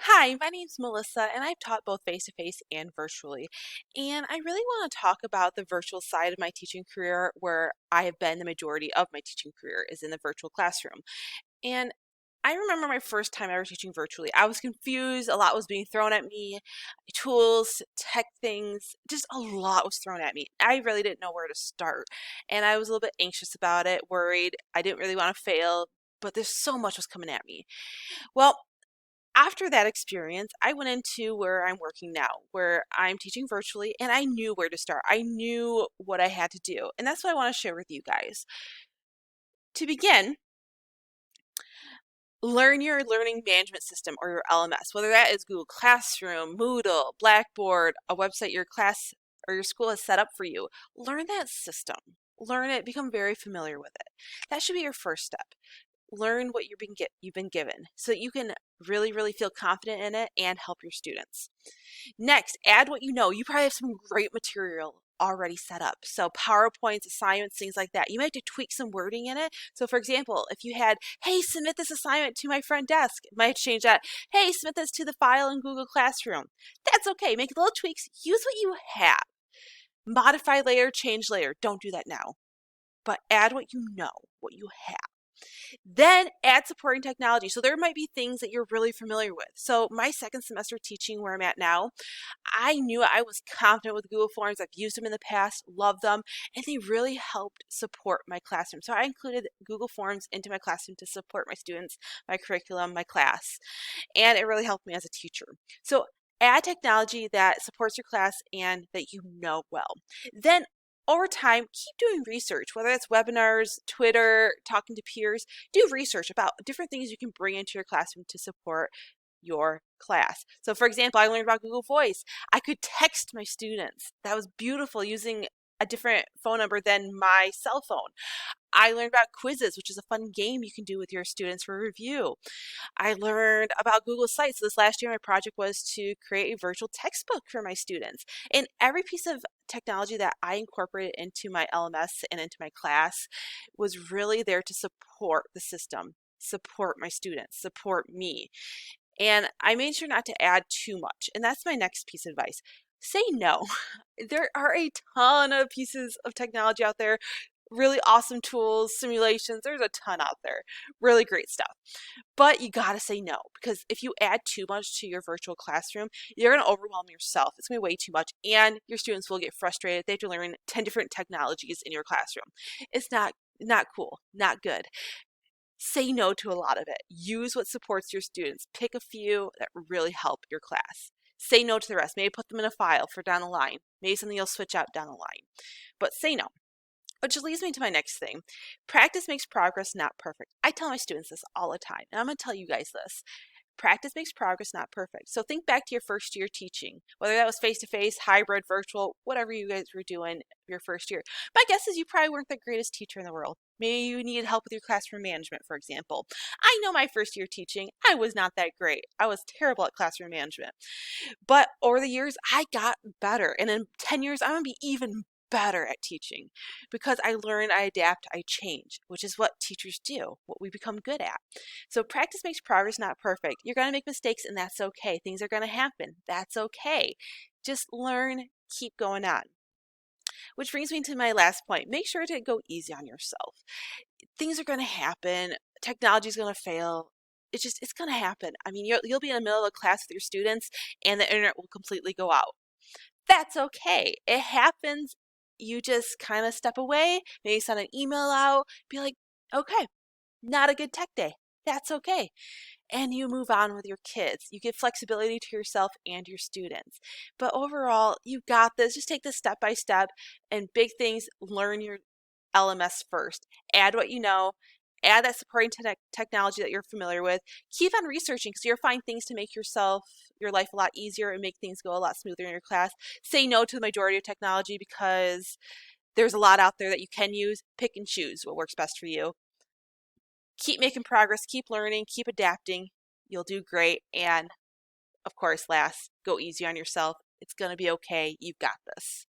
Hi, my name's Melissa, and I've taught both face-to-face and virtually. And I really want to talk about the virtual side of my teaching career, where I have been the majority of my teaching career is in the virtual classroom. And I remember my first time ever teaching virtually. I was confused, a lot was being thrown at me, tools, tech things, just a lot was thrown at me. I really didn't know where to start. And I was a little bit anxious about it, worried. I didn't really want to fail, but there's so much was coming at me. Well, after that experience, I went into where I'm working now, where I'm teaching virtually, and I knew where to start. I knew what I had to do. And that's what I want to share with you guys. To begin, learn your learning management system or your LMS, whether that is Google Classroom, Moodle, Blackboard, a website your class or your school has set up for you. Learn that system. Learn it, become very familiar with it. That should be your first step. Learn what you've been given so that you can really feel confident in it and help your students. Next, add what you know. You probably have some great material already set up. So PowerPoints, assignments, things like that. You might have to tweak some wording in it. So for example, if you had, hey, submit this assignment to my front desk, it might change that, hey, submit this to the file in Google Classroom. That's okay. Make little tweaks. Use what you have. Modify later, change later. Don't do that now. But add what you know, what you have. Then add supporting technology. So there might be things that you're really familiar with. So my second semester teaching where I'm at now, I knew I was confident with Google Forms. I've used them in the past, love them, and they really helped support my classroom. So I included Google Forms into my classroom to support my students, my curriculum, my class, and it really helped me as a teacher. So add technology that supports your class and that you know well. Then over time, keep doing research, whether it's webinars, Twitter, talking to peers. Do research about different things you can bring into your classroom to support your class. So for example, I learned about Google Voice. I could text my students. That was beautiful using a different phone number than my cell phone. I learned about quizzes, which is a fun game you can do with your students for review. I learned about Google Sites. So this last year, my project was to create a virtual textbook for my students. And every piece of technology that I incorporated into my LMS and into my class was really there to support the system, support my students, support me. And I made sure not to add too much. And that's my next piece of advice. Say no. There are a ton of pieces of technology out there, really awesome tools, simulations. There's a ton out there, really great stuff. But you gotta say no, because if you add too much to your virtual classroom, you're gonna overwhelm yourself. It's gonna be way too much, and your students will get frustrated. They have to learn 10 different technologies in your classroom. It's not cool, not good. Say no to a lot of it. Use what supports your students. Pick a few that really help your class. Say no to the rest. Maybe put them in a file for down the line. Maybe something you'll switch out down the line. But say no. Which leads me to my next thing. Practice makes progress, not perfect. I tell my students this all the time, and I'm going to tell you guys this. Practice makes progress, not perfect. So think back to your first year teaching, whether that was face-to-face, hybrid, virtual, whatever you guys were doing your first year. My guess is you probably weren't the greatest teacher in the world. Maybe you needed help with your classroom management, for example. I know my first year teaching, I was not that great. I was terrible at classroom management. But over the years, I got better. And in 10 years, I'm going to be even better at teaching because I learn, I adapt, I change, which is what teachers do, what we become good at. So practice makes progress, not perfect. You're going to make mistakes, and that's okay. Things are going to happen. That's okay. Just learn, keep going on. Which brings me to my last point. Make sure to go easy on yourself. Things are going to happen. Technology is going to fail. It's going to happen. I mean, you'll be in the middle of a class with your students and the internet will completely go out. That's okay. It happens. You just kind of step away, maybe send an email out, be like, okay, not a good tech day. That's okay. And you move on with your kids. You give flexibility to yourself and your students. But overall, you got this. Just take this step by step and big things, learn your LMS first. Add what you know. Add that supporting technology that you're familiar with. Keep on researching because you'll find things to make your life a lot easier and make things go a lot smoother in your class. Say no to the majority of technology because there's a lot out there that you can use. Pick and choose what works best for you. Keep making progress, keep learning, keep adapting. You'll do great. And of course, last, go easy on yourself. It's going to be okay. You've got this.